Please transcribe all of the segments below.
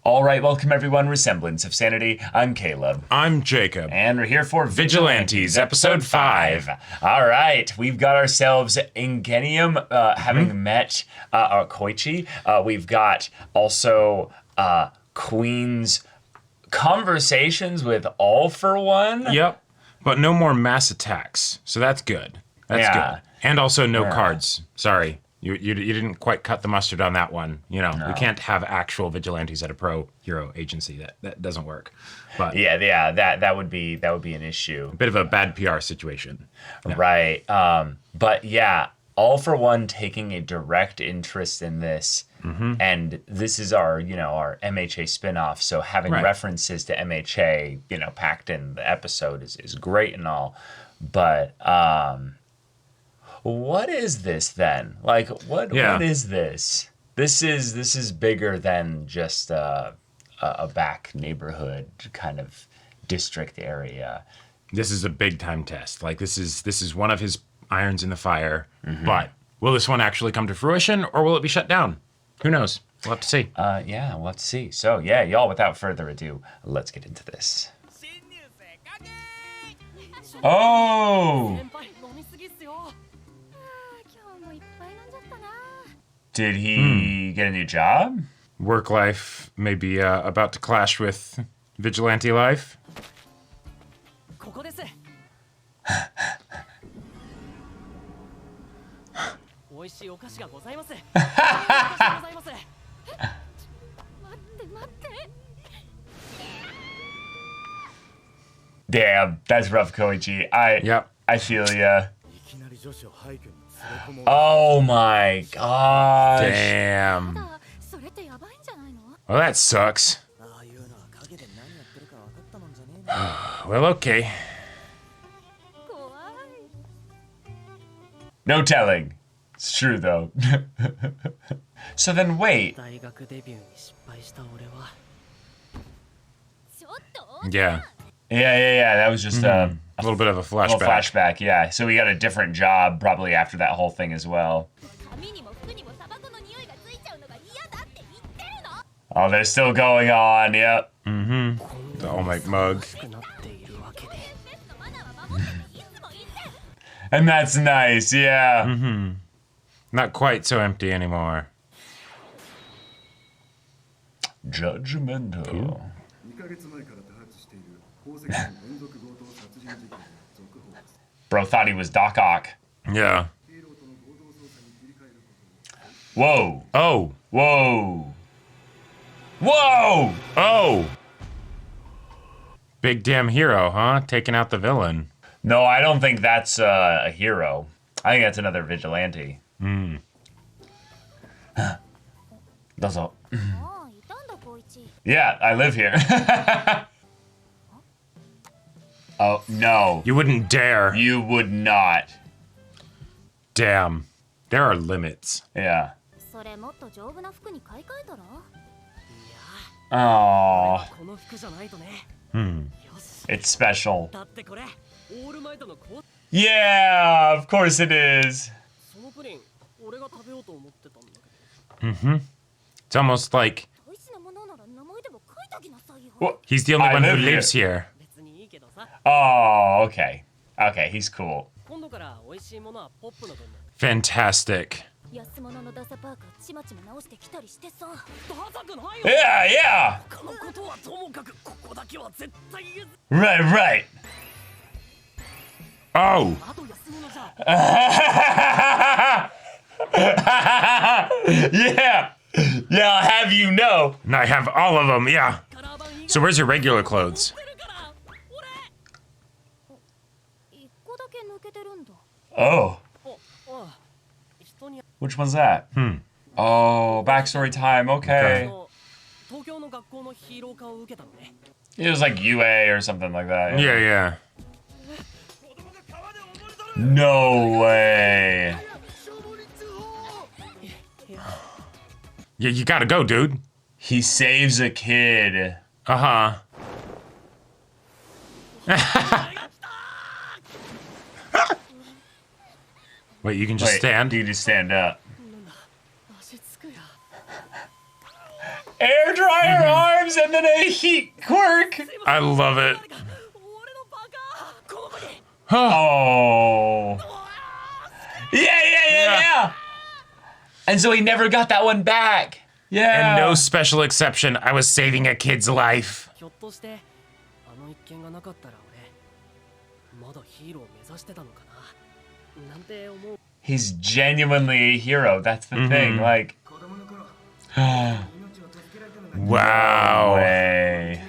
All right, welcome everyone. Semblance of Sanity. I'm Caleb. I'm Jacob. And we're here for Vigilantes, episode 5. All right, we've got ourselves Ingenium having met Kochi. We've got also Queen's conversations with All for One. Yep, but no more mass attacks, so that's good. That's good. And also no cards. Sorry. You didn't quite cut the mustard on that one. You know, we can't have actual vigilantes at a pro hero agency. That doesn't work. But that would be an issue. A bit of a bad PR situation. Yeah. Right. But yeah, All for One taking a direct interest in this. And this is our MHA spinoff. So having references to MHA, packed in the episode is great and all. But what is this then? Like, what is this? This is bigger than just a back neighborhood kind of district area. This is a big time test. Like this is one of his irons in the fire. But will this one actually come to fruition, or will it be shut down? Who knows? We'll have to see. Yeah, we'll have to see. So yeah, y'all, without further ado, let's get into this. Oh! Did he get a new job? Work life may be about to clash with vigilante life. Damn, that's rough, Koichi. I feel ya. Oh my gosh. Damn. Well, that sucks. Well, okay. No telling. It's true, though. So then, wait. Yeah. Yeah. That was just a little bit of a flashback. Flashback, yeah. So we got a different job probably after that whole thing as well. Oh, they're still going on, yep. The all-night mug. And that's nice, yeah. Not quite so empty anymore. Judgement. Bro thought he was Doc Ock. Yeah. Whoa. Oh. Whoa. Whoa! Oh! Big damn hero, huh? Taking out the villain. No, I don't think that's a hero. I think that's another vigilante. Dozo. Yeah, I live here. Oh, no. You wouldn't dare. You would not. Damn. There are limits. Yeah. Oh. It's special. Yeah, of course it is. It's almost like he's the only one who lives here. Oh, okay. Okay, he's cool. Fantastic. Yeah. Right. Oh. Yeah, I'll have you know. And I have all of them, yeah. So where's your regular clothes? Oh. Which one's that? Oh, backstory time, okay. It was like UA or something like that. Yeah. No way. Yeah, you gotta go, dude. He saves a kid. Wait, you can just stand? You just stand up. Air dryer arms and then a heat quirk. I love it. Oh. Yeah. And so he never got that one back. Yeah. And no special exception. I was saving a kid's life. He's genuinely a hero. That's the thing. Like, wow. No way.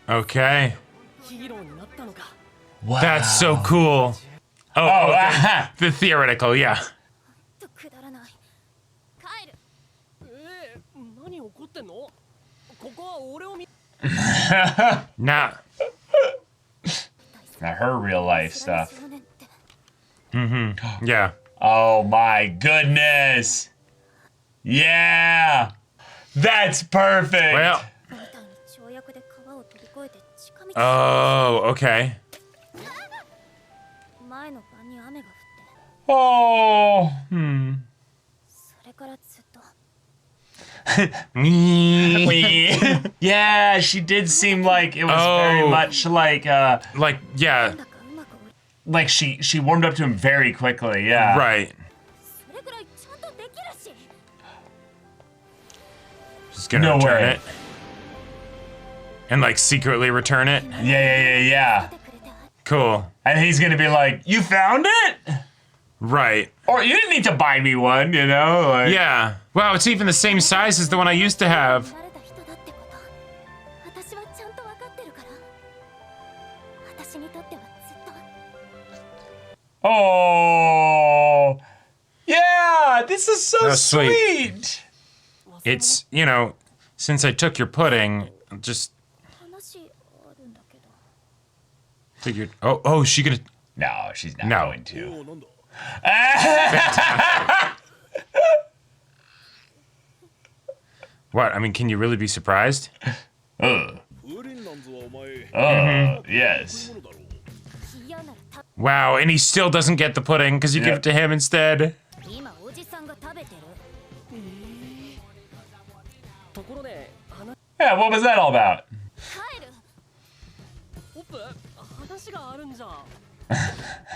Okay. Wow. That's so cool. The theoretical, yeah. Nah. Now her real life stuff. Yeah. Oh my goodness. Yeah. That's perfect. Well. Oh, okay. Oh. Yeah, she did seem like it was very much like yeah. Like she warmed up to him very quickly, yeah. Right. Just gonna return it. And like secretly return it. Yeah. Cool. And he's gonna be like, "You found it?" Right. Or you didn't need to buy me one, you know? Like, yeah. Wow, it's even the same size as the one I used to have. Oh. Yeah, this is so sweet. It's, you know, since I took your pudding, just figured. Oh, she gonna? No, she's not going to. What? I mean, can you really be surprised? Yes. Wow, and he still doesn't get the pudding because you give it to him instead. Yeah, what was that all about?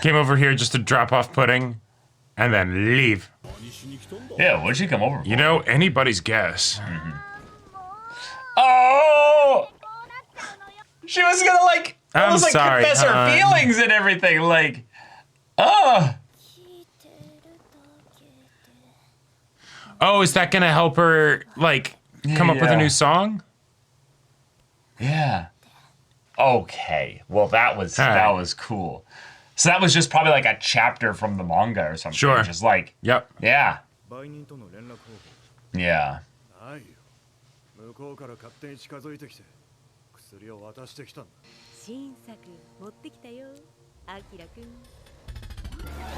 Came over here just to drop off pudding and then leave. Yeah, what'd she come over for? You know, anybody's guess. Oh! She was gonna like almost sorry, confess her feelings and everything, like, oh, is that gonna help her like come up with a new song? Yeah. Okay. Well, that was cool. So that was just probably like a chapter from the manga or something. Sure. Just like, yep. Yeah. Yeah.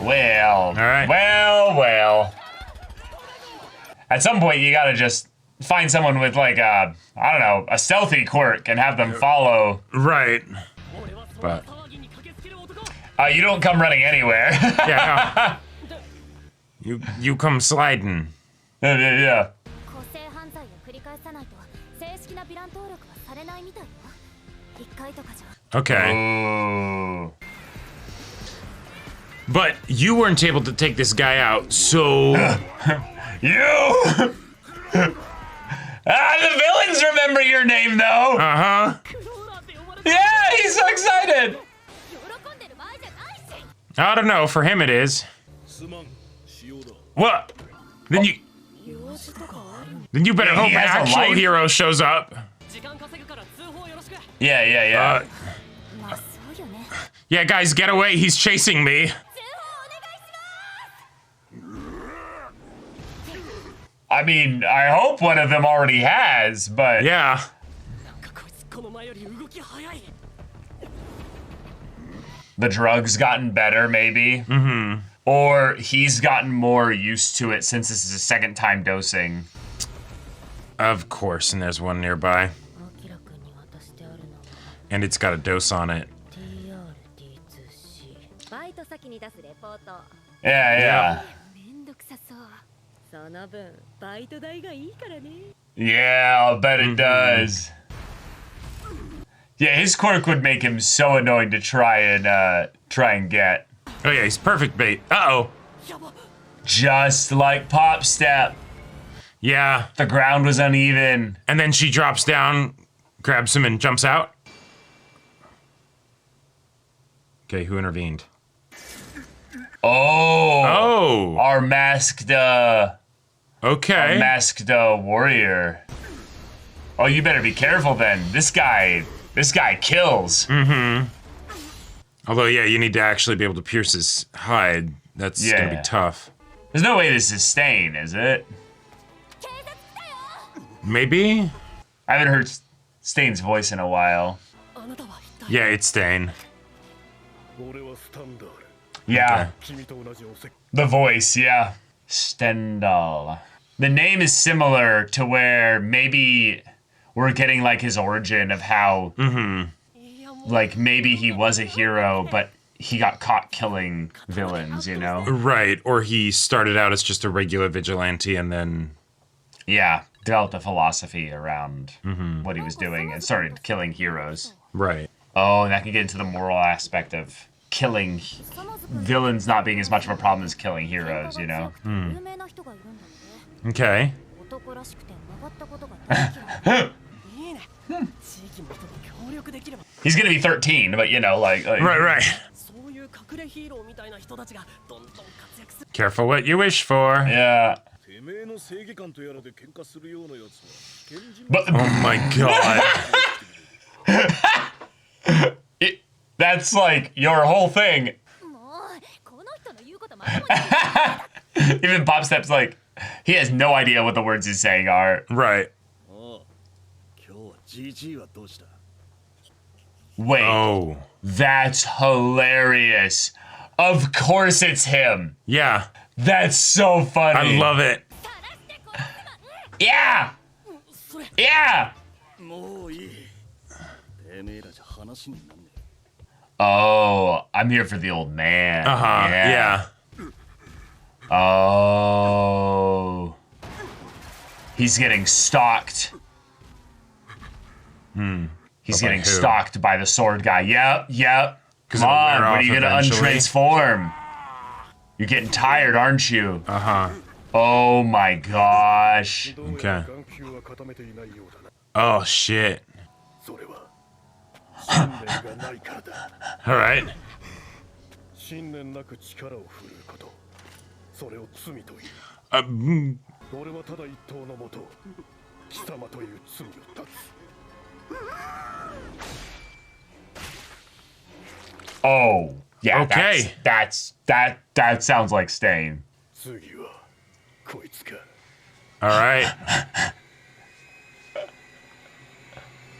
Well. All right. Well. At some point, you gotta just find someone with like a, I don't know, a stealthy quirk and have them follow. Right. But you don't come running anywhere. yeah. No. You come sliding. Yeah. Okay. Ooh. But you weren't able to take this guy out, so You! The villains remember your name, though! Uh-huh. Yeah, he's so excited! I don't know, for him it is. What? Then you better hope an actual hero shows up. Yeah. Yeah, guys, get away, he's chasing me. I mean, I hope one of them already has, but... Yeah. The drug's gotten better, maybe. Mm-hmm. Or he's gotten more used to it since this is his second time dosing. Of course, and there's one nearby. And it's got a dose on it. Yeah. Yeah, I'll bet it does. Yeah, his quirk would make him so annoying to try and get. Oh yeah, he's perfect bait. Uh-oh. Just like Pop Step. Yeah. The ground was uneven. And then she drops down, grabs him, and jumps out. Okay, who intervened? Oh. Our masked, Okay. warrior. Oh, you better be careful then. This guy kills. Mm-hmm. Although, yeah, you need to actually be able to pierce his hide. That's gonna be tough. There's no way this is Stain, is it? Maybe? I haven't heard Stain's voice in a while. Yeah, it's Stain. Yeah. The voice, yeah. Stendal. The name is similar to where maybe we're getting like his origin of how like maybe he was a hero, but he got caught killing villains, you know? Right, or he started out as just a regular vigilante and then... Yeah, developed a philosophy around what he was doing and started killing heroes. Right. Oh, and that can get into the moral aspect of killing villains not being as much of a problem as killing heroes, you know? Okay. He's gonna be 13, but you know, like... Right. Careful what you wish for. Yeah. But oh my god. That's like your whole thing. Even Pop Step's like, he has no idea what the words he's saying are. Right. Wait. Oh. That's hilarious. Of course it's him. Yeah. That's so funny. I love it. Yeah. Yeah. Oh, I'm here for the old man. Uh-huh. Yeah. Oh. He's getting stalked. He's getting stalked by the sword guy. Yep. Come on, when are you gonna untransform? You're getting tired, aren't you? Uh-huh. Oh my gosh. Okay. Oh, shit. All right. Oh, yeah. Okay. That sounds like Stain. All right.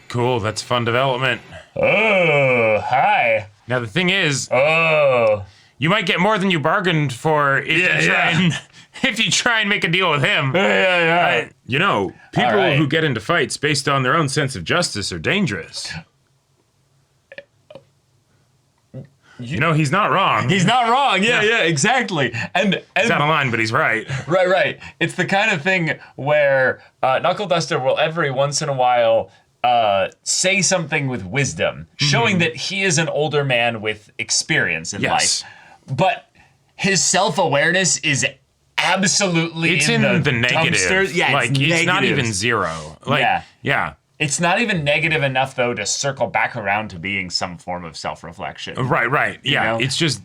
Cool, that's fun development. Oh, hi. Now the thing is, Oh, you might get more than you bargained for if you try and make a deal with him. Yeah. You know, people who get into fights based on their own sense of justice are dangerous. You know, he's not wrong. He's not wrong. Yeah, exactly. And he's out of line, but he's right. Right. It's the kind of thing where Knuckleduster will every once in a while say something with wisdom, showing that he is an older man with experience in life. But his self-awareness is absolutely it's in the negative. Dumpsters. Yeah, like it's not even zero. Like, yeah. It's not even negative enough though to circle back around to being some form of self-reflection. Right. Yeah, know? It's just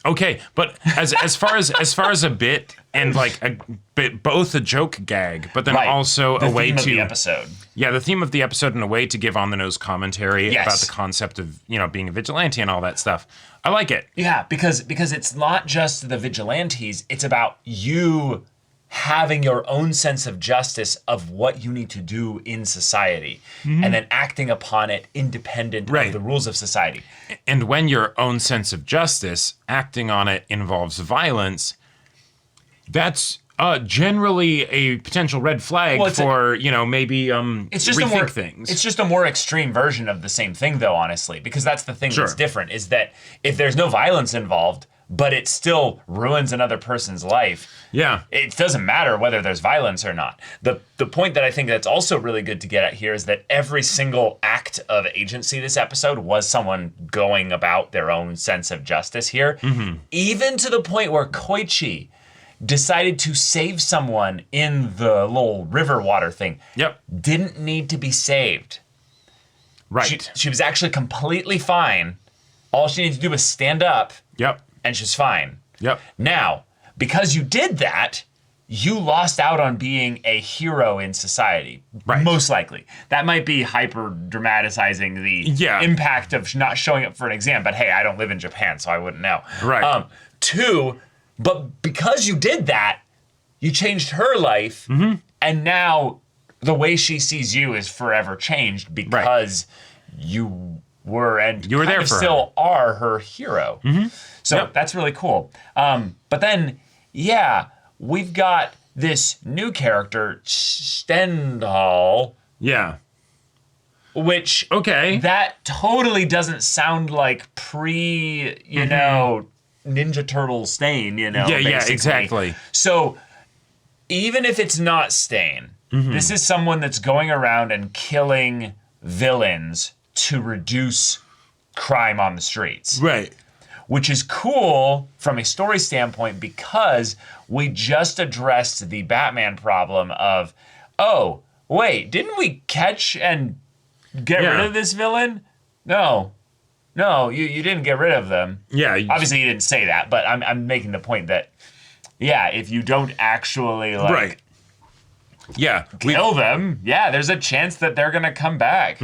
okay. But as far as a bit and like a bit, both a joke gag, but then also a way to the episode. Yeah, the theme of the episode and a way to give on the nose commentary about the concept of being a vigilante and all that stuff. I like it. Yeah, because it's not just the vigilantes. It's about you having your own sense of justice of what you need to do in society and then acting upon it independent of the rules of society. And when your own sense of justice, acting on it involves violence, that's generally a potential red flag for, maybe it's just rethink things. It's just a more extreme version of the same thing though, honestly, because that's the thing that's different is that if there's no violence involved, but it still ruins another person's life. Yeah. It doesn't matter whether there's violence or not. The point that I think that's also really good to get at here is that every single act of agency this episode was someone going about their own sense of justice here. Even to the point where Koichi decided to save someone in the little river water thing. Yep. Didn't need to be saved. Right. She was actually completely fine. All she needed to do was stand up. Yep. And she's fine. Yep. Now, because you did that, you lost out on being a hero in society. Right. Most likely. That might be hyper dramatizing the impact of not showing up for an exam, but hey, I don't live in Japan, so I wouldn't know. Right. Two, but because you did that, you changed her life, and now the way she sees you is forever changed because you were there for still her. Are her hero. So that's really cool. But then, we've got this new character, Stendal. Yeah. Which, that totally doesn't sound like you know, Ninja Turtle Stain, you know, basically. Yeah, exactly. So, even if it's not Stain, this is someone that's going around and killing villains to reduce crime on the streets. Right. Which is cool from a story standpoint because we just addressed the Batman problem of, oh, wait, didn't we catch and get rid of this villain? No, you didn't get rid of them. Yeah. Obviously, you didn't say that, but I'm making the point that, if you don't actually, kill them, there's a chance that they're going to come back.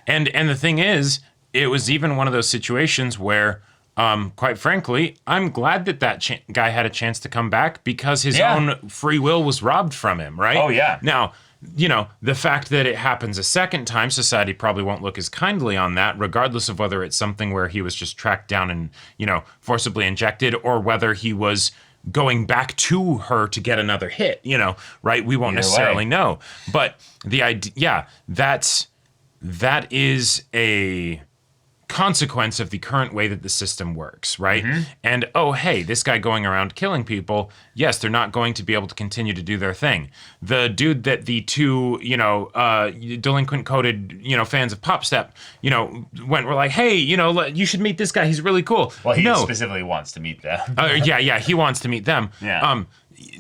And the thing is, it was even one of those situations where, quite frankly, I'm glad that guy had a chance to come back because his own free will was robbed from him, right? Oh, yeah. Now, you know, the fact that it happens a second time, society probably won't look as kindly on that, regardless of whether it's something where he was just tracked down and, you know, forcibly injected, or whether he was going back to her to get another hit, you know, right? We won't necessarily know. But the idea, that is a consequence of the current way that the system works, right? And, oh, hey, this guy going around killing people, yes, they're not going to be able to continue to do their thing. The dude that the two, you know, delinquent coded, you know, fans of Pop Step, you know, were like, hey, you know, you should meet this guy. He's really cool. Well, he specifically wants to meet them. He wants to meet them. Yeah.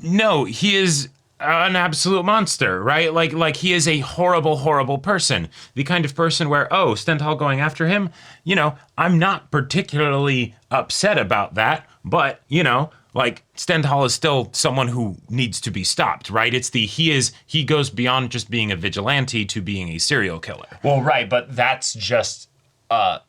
No, he is an absolute monster, right? Like he is a horrible, horrible person. The kind of person where, Stendhal going after him, you know, I'm not particularly upset about that, but, you know, like Stendhal is still someone who needs to be stopped, right? It's he goes beyond just being a vigilante to being a serial killer. Well, right, but that's just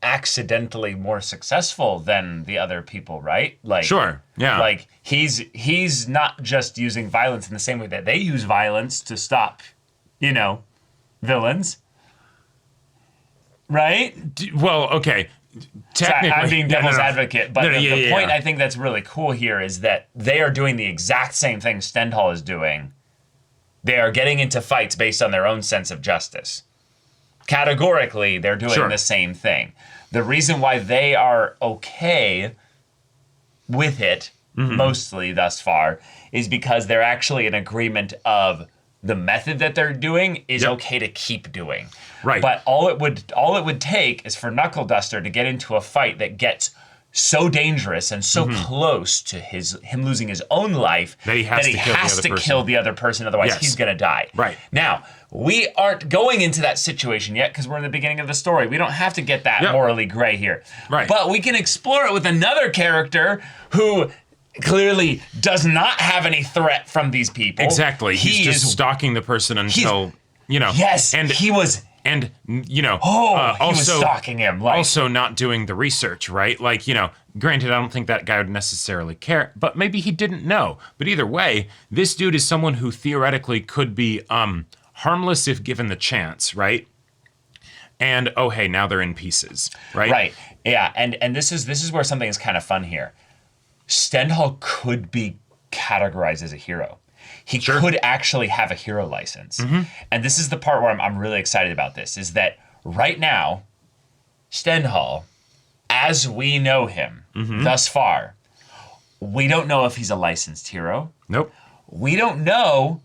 accidentally more successful than the other people, right? Like, sure, yeah. Like he's not just using violence in the same way that they use violence to stop, you know, villains, right? Well, okay. Technically, I'm being devil's advocate, but the point I I think that's really cool here is that they are doing the exact same thing Stendhal is doing. They are getting into fights based on their own sense of justice. Categorically, they're doing the same thing. The reason why they are okay with it, mostly thus far, is because they're actually in agreement of the method that they're doing is okay to keep doing. Right. But all it would take is for Knuckleduster to get into a fight that gets so dangerous and so close to him losing his own life that he has to kill the other person, otherwise he's going to die. Right. Now, we aren't going into that situation yet because we're in the beginning of the story. We don't have to get that morally gray here. Right. But we can explore it with another character who clearly does not have any threat from from people. Exactly. He's just stalking the person until, you know. Yes, and he was... And, you know, he was stalking him. Like, also not doing the research, right? Like, you know, granted, I don't think that guy would necessarily care, but maybe he didn't know. But either way, this dude is someone who theoretically could be harmless if given the chance, right? And, oh, hey, now they're in pieces, right? Right, yeah, and this is where something is kind of fun here. Stendhal could be categorized as a hero. He could actually have a hero license. And this is the part where I'm really excited about this, is that right now, Stendhal, as we know him thus far, We don't know if he's a licensed hero. Nope. We don't know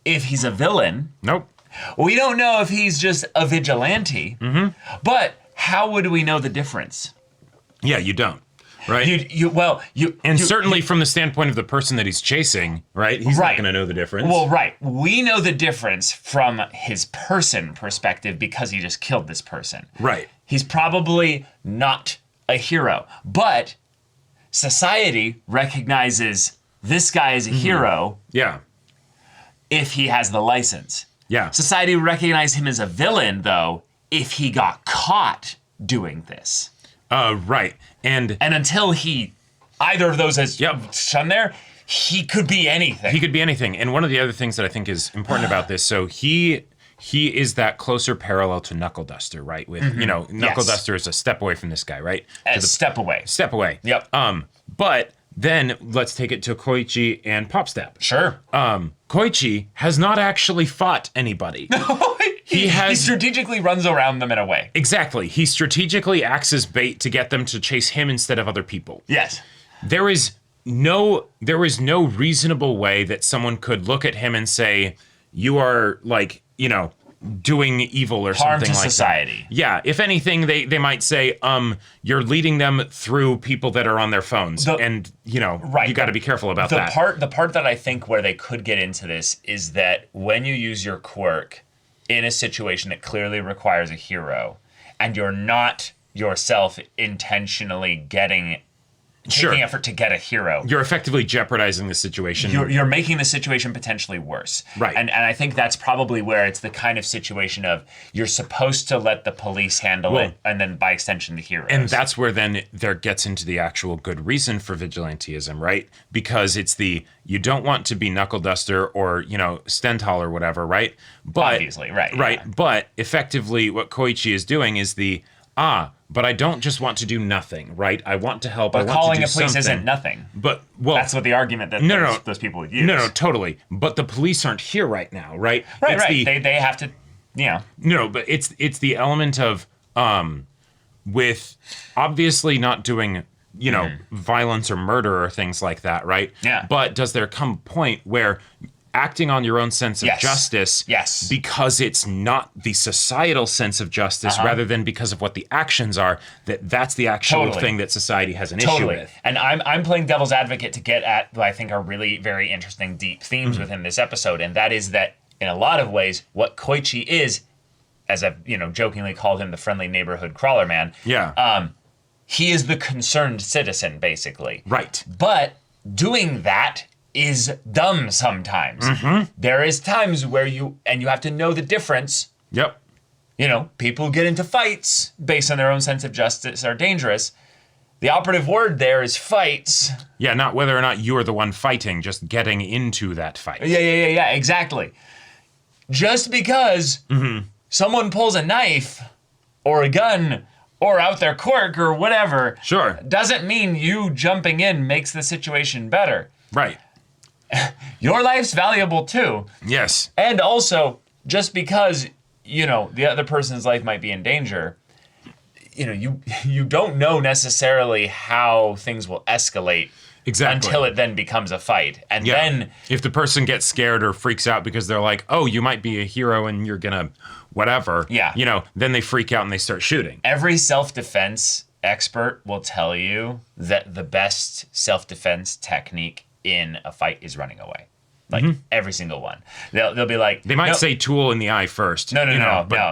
if he's a villain. Nope. We don't know if he's just a vigilante. But how would we know the difference? Yeah, you don't. Right. Certainly from the standpoint of the person that he's chasing, right? He's not going to know the difference. Well, right. We know the difference from his person perspective because he just killed this person. Right. He's probably not a hero, but society recognizes this guy as a hero. Yeah. If he has the license. Yeah. Society recognizes him as a villain, though, if he got caught doing this. Right. And until either of those has shown there, he could be anything. He could be anything. And one of the other things that I think is important about this, so he is that closer parallel to Knuckleduster, right? With Knuckleduster is a step away from this guy, right? Step away. Step away. Yep. But then let's take it to Kochi and Popstab. Sure. Koichi has not actually fought anybody. He strategically runs around them in a way. Exactly. He strategically acts as bait to get them to chase him instead of other people. Yes. There is no reasonable way that someone could look at him and say, you are doing evil or harm something to like society. That. Yeah. If anything, they might say, you're leading them through people that are on their phones. You got to be careful about that. The part that I think where they could get into this is that when you use your quirk in a situation that clearly requires a hero, and you're not yourself intentionally taking effort to get a hero. You're effectively jeopardizing the situation. You're making the situation potentially worse. Right. And I think that's probably where it's the kind of situation of you're supposed to let the police handle it, and then by extension the heroes. And that's where then there gets into the actual good reason for vigilantism, right? Because it's you don't want to be Knuckleduster or, Stendal or whatever, right? But obviously, right. Right. Yeah. But effectively what Koichi is doing is but I don't just want to do nothing, right? I want to help. But I want calling to do a police something. isn't nothing. But that's what the argument that those people would use. No, totally. But the police aren't here right now, right? Right. They have to, No, but it's the element of with obviously not doing violence or murder or things like that, right? Yeah. But does there come a point where acting on your own sense of justice because it's not the societal sense of justice rather than because of what the actions are, that's the actual thing that society has an issue with. And I'm playing devil's advocate to get at what I think are really very interesting deep themes within this episode, and that is that in a lot of ways what Koichi is, as I've jokingly called him the friendly neighborhood crawler man, he is the concerned citizen basically. Right. But doing that is dumb sometimes. There is times where you have to know the difference. Yep. People who get into fights based on their own sense of justice are dangerous. The operative word there is fights. Yeah, not whether or not you are the one fighting, just getting into that fight. Yeah, exactly. Just because someone pulls a knife or a gun or out their quirk or whatever, doesn't mean you jumping in makes the situation better. Right. Your life's valuable too. Yes. And also, just because, the other person's life might be in danger, you don't know necessarily how things will escalate until it then becomes a fight. And then if the person gets scared or freaks out because they're like, oh, you might be a hero and you're gonna whatever. Yeah. Then they freak out and they start shooting. Every self-defense expert will tell you that the best self-defense technique in a fight is running away. Every single one. They'll be like... They might say tool in the eye first. No.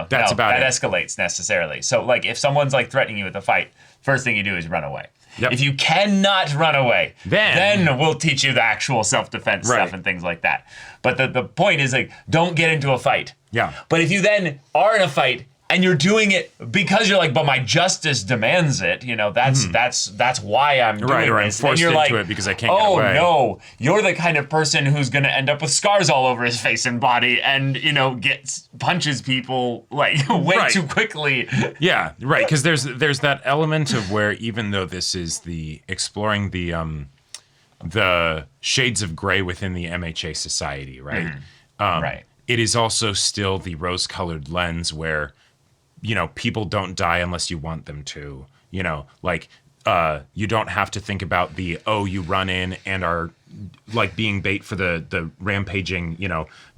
That's about it. That escalates necessarily. So, if someone's, threatening you with a fight, first thing you do is run away. Yep. If you cannot run away, then we'll teach you the actual self-defense stuff and things like that. But the point is, don't get into a fight. Yeah. But if you then are in a fight and you're doing it because you're like, but my justice demands it, that's why I'm doing this. I'm forced into it because I can't get away. Oh no, you're the kind of person who's gonna end up with scars all over his face and body and, punches people way too quickly. Yeah, right, because there's that element of where even though this is the exploring the shades of gray within the MHA society, right? Right. It is also still the rose-colored lens where people don't die unless you want them to. you don't have to think about you run in and are like being bait for the rampaging,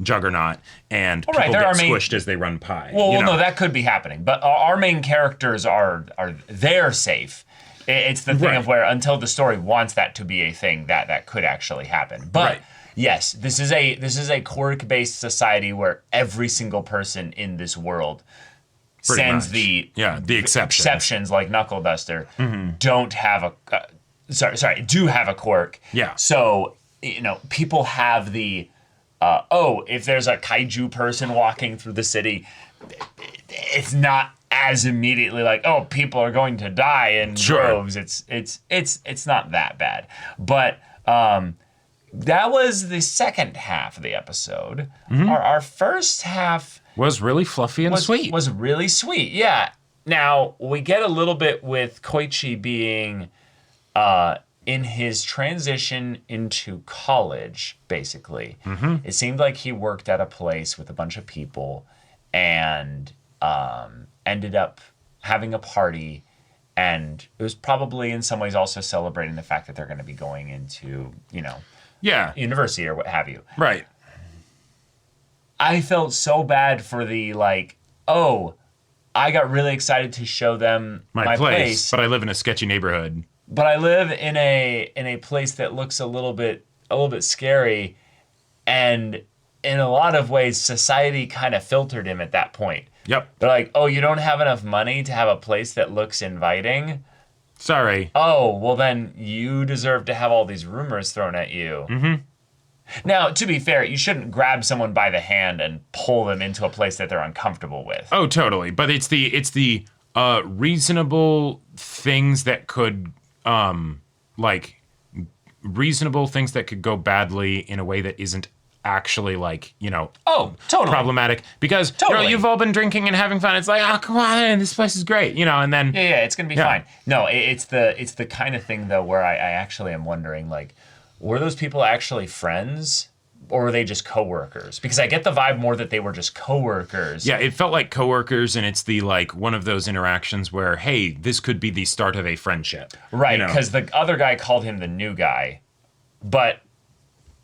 juggernaut, and people get squished as they run by. Well, no, that could be happening, but our main characters are they're safe. It's the thing of where until the story wants that to be a thing that could actually happen. But yes, this is a quirk-based society where every single person in this world sends the exceptions like Knuckleduster don't have do have a quirk. Yeah. So, people have the if there's a kaiju person walking through the city, it's not as immediately like, people are going to die in droves. It's not that bad. But that was the second half of the episode. Our first half was really fluffy and sweet. Was really sweet, yeah. Now, we get a little bit with Koichi being in his transition into college, basically. It seemed like he worked at a place with a bunch of people and ended up having a party, and it was probably in some ways also celebrating the fact that they're going to be going into, university or what have you. Right. I felt so bad for the I got really excited to show them my place, but I live in a sketchy neighborhood. But I live in a place that looks a little bit scary, and in a lot of ways, society kind of filtered him at that point. Yep. They're like, you don't have enough money to have a place that looks inviting? Sorry. Oh, well then you deserve to have all these rumors thrown at you. Now, to be fair, you shouldn't grab someone by the hand and pull them into a place that they're uncomfortable with. Oh, totally. But it's the reasonable things that could reasonable things that could go badly in a way that isn't actually totally problematic, because you've all been drinking and having fun. It's like, come on, this place is great, and then it's gonna be fine. No, it's the kind of thing though where I actually am wondering, were those people actually friends, or were they just coworkers? Because I get the vibe more that they were just coworkers. Yeah, it felt like coworkers, and it's the one of those interactions where, hey, this could be the start of a friendship. Right, because the other guy called him the new guy, but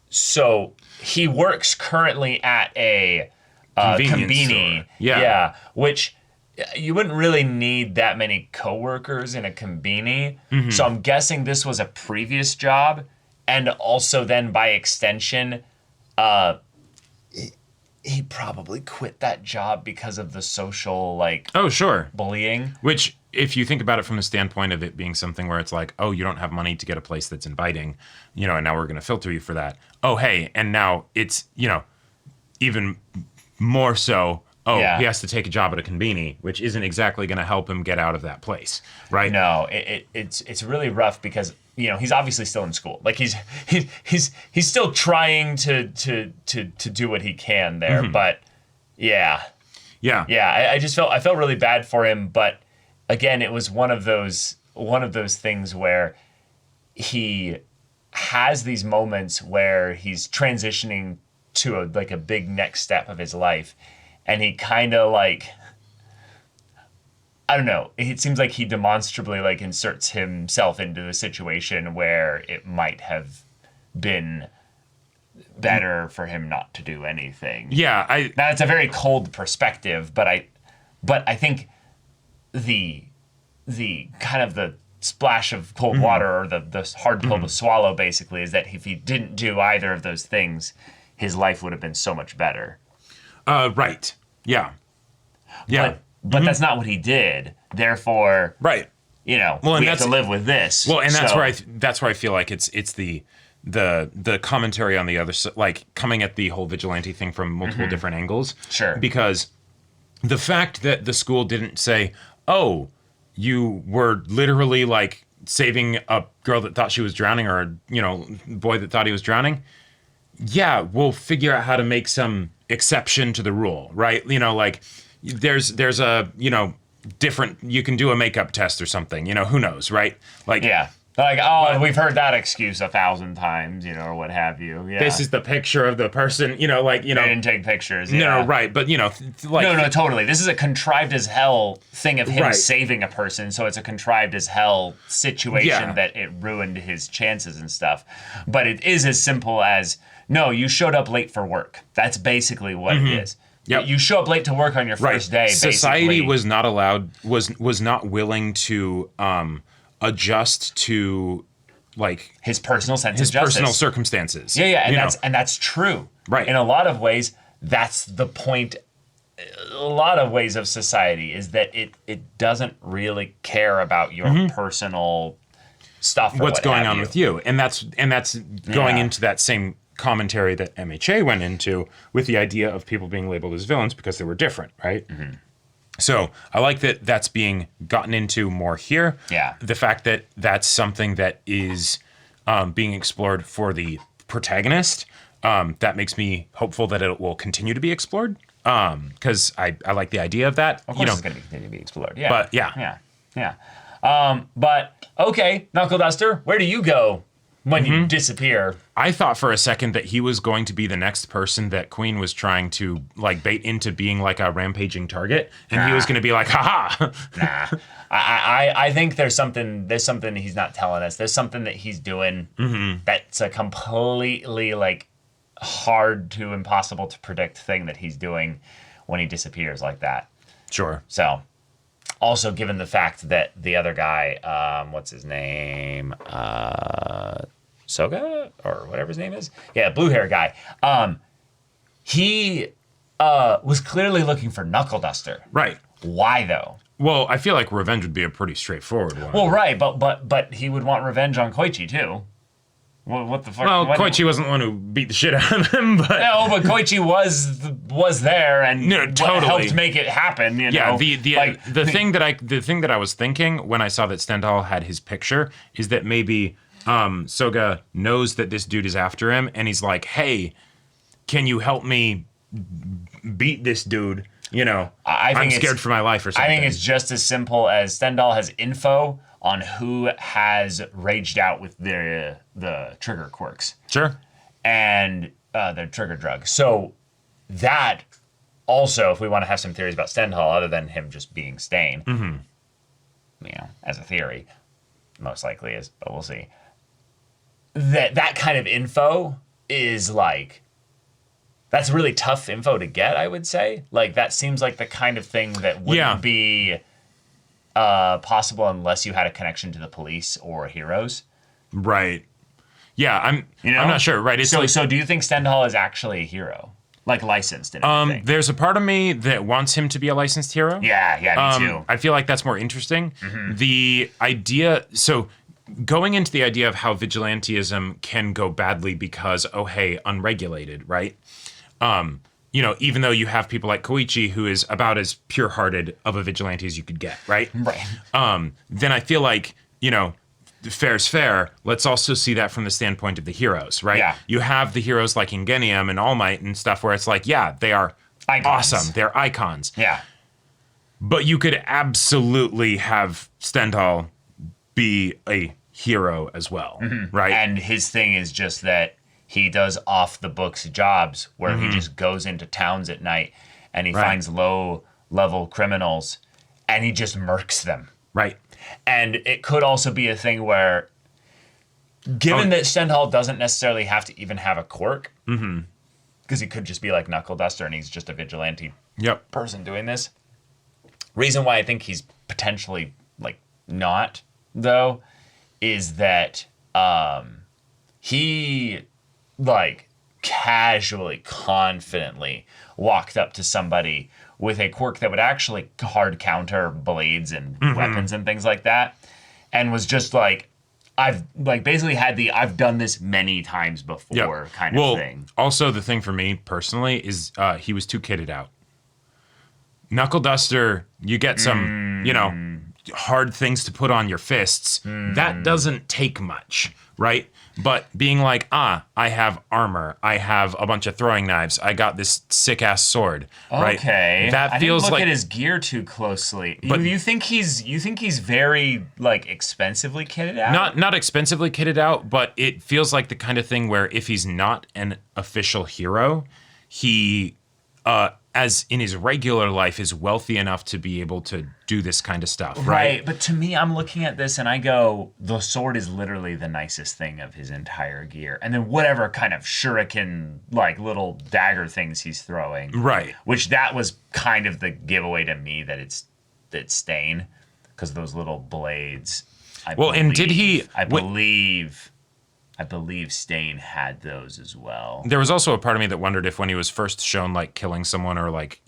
so he works currently at a conveni. Yeah, which you wouldn't really need that many coworkers in a conveni. So I'm guessing this was a previous job, and also then by extension, he probably quit that job because of the social bullying. Which, if you think about it from the standpoint of it being something where it's like, you don't have money to get a place that's inviting, and now we're going to filter you for that. Hey, and now it's, even more so, he has to take a job at a conveni, which isn't exactly going to help him get out of that place, right? No, it's really rough because, he's obviously still in school. He's still trying to do what he can there, but I just felt really bad for him, but again, it was one of those things where he has these moments where he's transitioning to a big next step of his life, and he kind of I don't know. It seems like he demonstrably inserts himself into a situation where it might have been better for him not to do anything. Yeah, that's a very cold perspective, but I think the kind of the splash of cold water, or the hard pill to swallow, basically, is that if he didn't do either of those things, his life would have been so much better. Right. Yeah. Yeah. But that's not what he did. Therefore, right. We have to live with this. Well, and that's where I feel like it's the commentary on the other side, coming at the whole vigilante thing from multiple different angles. Sure. Because the fact that the school didn't say, you were literally saving a girl that thought she was drowning, or a boy that thought he was drowning. Yeah, we'll figure out how to make some exception to the rule, right? There's a different, you can do a makeup test or something, who knows, right? Like, oh, we've heard that excuse 1,000 times, or what have you. Yeah. This is the picture of the person, They didn't take pictures. No, right, but No, totally. This is a contrived as hell thing of him saving a person, so it's a contrived as hell situation that it ruined his chances and stuff. But it is as simple as, no, you showed up late for work. That's basically what it is. Yep. You show up late to work on your first day. Society was not allowed, was not willing to adjust to his personal sense his of justice. personal circumstances. Yeah, and that's true. Right. In a lot of ways, that's the point. A lot of ways of society is that it doesn't really care about your personal stuff. Or what's going on with you, and that's going into that same commentary that MHA went into with the idea of people being labeled as villains because they were different, right? So I like that that's being gotten into more here. Yeah. The fact that that's something that is being explored for the protagonist, that makes me hopeful that it will continue to be explored. Because I like the idea of that. Of course it's going to continue to be explored. Yeah. But Yeah. But okay, Knuckleduster, where do you go when you disappear? I thought for a second that he was going to be the next person that Queen was trying to bait into being like a rampaging target, and he was going to be like, haha. Nah. I think there's something he's not telling us. There's something that he's doing that's a completely hard to impossible to predict thing that he's doing when he disappears like that. Sure. So, also given the fact that the other guy, what's his name? Soga or whatever his name is. Yeah, blue hair guy. He was clearly looking for Knuckleduster. Right. Why though? Well, I feel like revenge would be a pretty straightforward one. Well, right, but he would want revenge on Kochi too. What the fuck? Well, Koichi wasn't the one who beat the shit out of him, but no, but Koichi was there and totally helped make it happen. Yeah, the thing that I was thinking when I saw that Stendal had his picture is that maybe Soga knows that this dude is after him, and he's like, "Hey, can you help me beat this dude?" I'm scared for my life or something. I think it's just as simple as Stendal has info on who has raged out with the trigger quirks. Sure. And their trigger drug. So that also, if we want to have some theories about Stendal, other than him just being Stain, as a theory, most likely is, but we'll see. That kind of info is that's really tough info to get, I would say. That seems like the kind of thing that wouldn't be possible unless you had a connection to the police or heroes. Right. Yeah, I'm not sure. Right. It's so do you think Stendal is actually a hero? Licensed and everything? There's a part of me that wants him to be a licensed hero. Yeah, me too. I feel like that's more interesting. The idea, so going into the idea of how vigilantism can go badly because, unregulated, right? Even though you have people like Koichi, who is about as pure-hearted of a vigilante as you could get, right? Right. Then I feel like, fair's fair. Let's also see that from the standpoint of the heroes, right? Yeah. You have the heroes like Ingenium and All Might and stuff where it's they are icons. Awesome. They're icons. Yeah. But you could absolutely have Stendal be a hero as well, right? And his thing is just that he does off-the-books jobs where he just goes into towns at night and he finds low-level criminals and he just murks them. Right. And it could also be a thing where, given that Stendal doesn't necessarily have to even have a quirk, because he could just be like Knuckleduster and he's just a vigilante person doing this. Reason why I think he's potentially not, though, is that he casually, confidently walked up to somebody with a quirk that would actually hard counter blades and weapons and things like that, and was just I've basically had the I've done this many times before kind of thing. Also, the thing for me personally is he was too kitted out. Knuckleduster, you get some, hard things to put on your fists, that doesn't take much, right? But being like, I have armor, I have a bunch of throwing knives, I got this sick ass sword, right? Okay, That I feels didn't look like at his gear too closely. But- you think he's very like expensively kitted out? not expensively kitted out, but it feels like the kind of thing where if he's not an official hero, he as in his regular life is wealthy enough to be able to do this kind of stuff, right? But to me, I'm looking at this and I go, the sword is literally the nicest thing of his entire gear. And then whatever kind of shuriken, like little dagger things he's throwing. Right. Which that was kind of the giveaway to me that it's Stain. Because those little blades. And did he... I believe Stain had those as well. There was also a part of me that wondered if when he was first shown, like, killing someone or, like,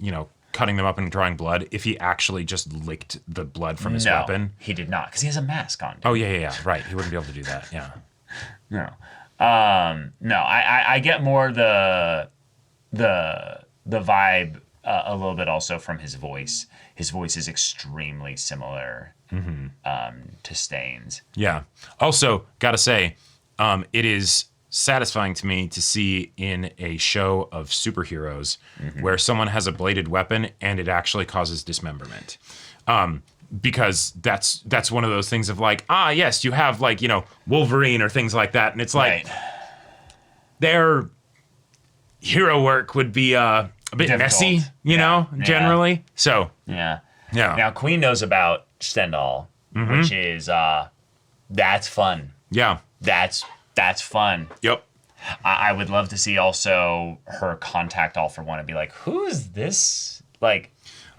cutting them up and drawing blood, if he actually just licked the blood from his weapon. He did not, because he has a mask on. Dude. Oh, yeah, right. He wouldn't be able to do that, yeah. No. I get more the vibe a little bit also from his voice. His voice is extremely similar to Stain's. Yeah. Also, gotta say, it is satisfying to me to see in a show of superheroes where someone has a bladed weapon and it actually causes dismemberment. Because that's one of those things of like, yes, you have like, Wolverine or things like that. And it's like, their hero work would be a bit difficult. messy, generally. So, Yeah. yeah. Now, Queen knows about Stendal, which is, that's fun. Yeah. That's fun. Yep. I would love to see also her contact All For One and be like, who's this? Like,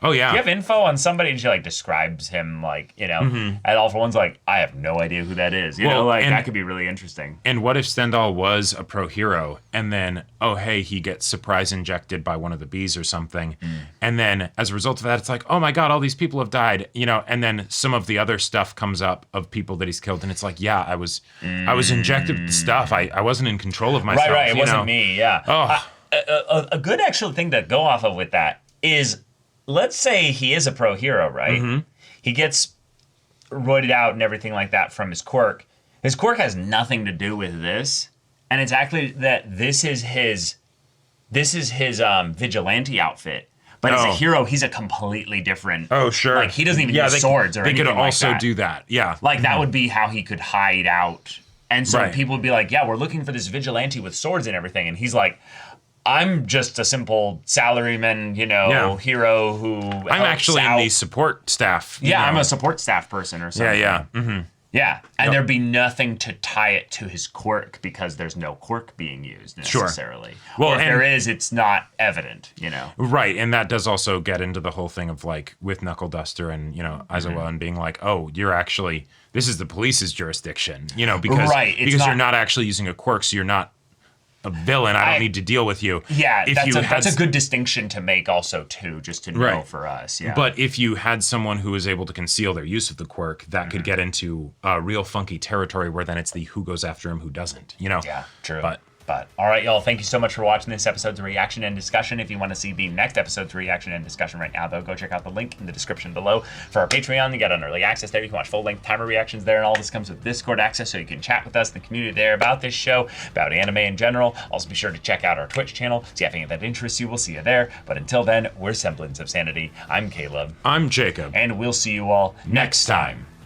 Oh, yeah. do you have info on somebody? And she like describes him like, and All For One's like, I have no idea who that is. That could be really interesting. And what if Stendal was a pro hero and then, hey, he gets surprise injected by one of the bees or something. And then as a result of that, it's like, oh my God, all these people have died, and then some of the other stuff comes up of people that he's killed. And it's like, yeah, I was injected with stuff. I wasn't in control of myself. Right. It wasn't me. Yeah. Oh. A good actual thing to go off of with that is, let's say he is a pro hero, right? He gets roided out and everything like that from his quirk. His quirk has nothing to do with this, and it's actually that this is his vigilante outfit. But as a hero, he's a completely different. Oh, sure. Like he doesn't even use swords or anything like that. They could also do that. Yeah. Like that would be how he could hide out. And so Right. people would be like, yeah, we're looking for this vigilante with swords and everything. And he's like, I'm just a simple salaryman, hero who I'm helps actually out. in the support staff. Yeah, I'm a support staff person or something. Yeah. Mm-hmm. Yeah, and there'd be nothing to tie it to his quirk because there's no quirk being used necessarily. Well, or if and- there is, it's not evident, Right, and that does also get into the whole thing of like with Knuckleduster and Aizawa and being like, you're actually this is the police's jurisdiction, because Right, it's because not- you're not actually using a quirk, so you're not a villain. I don't need to deal with you. Yeah, If that's a good distinction to make also too, just to know Right. for us. Yeah, But if you had someone who was able to conceal their use of the quirk, that could get into real funky territory where then it's the who goes after him, who doesn't. Yeah, true. But all right, y'all, thank you so much for watching this episode's reaction and discussion. If you want to see the next episode's reaction and discussion right now, though, go check out the link in the description below for our Patreon. You get an early access there. You can watch full-length timer reactions there, and all this comes with Discord access, so you can chat with us in the community there about this show, about anime in general. Also, be sure to check out our Twitch channel. See if any of that interests you. We'll see you there. But until then, we're Semblance of Sanity. I'm Caleb. I'm Jacob. And we'll see you all next time.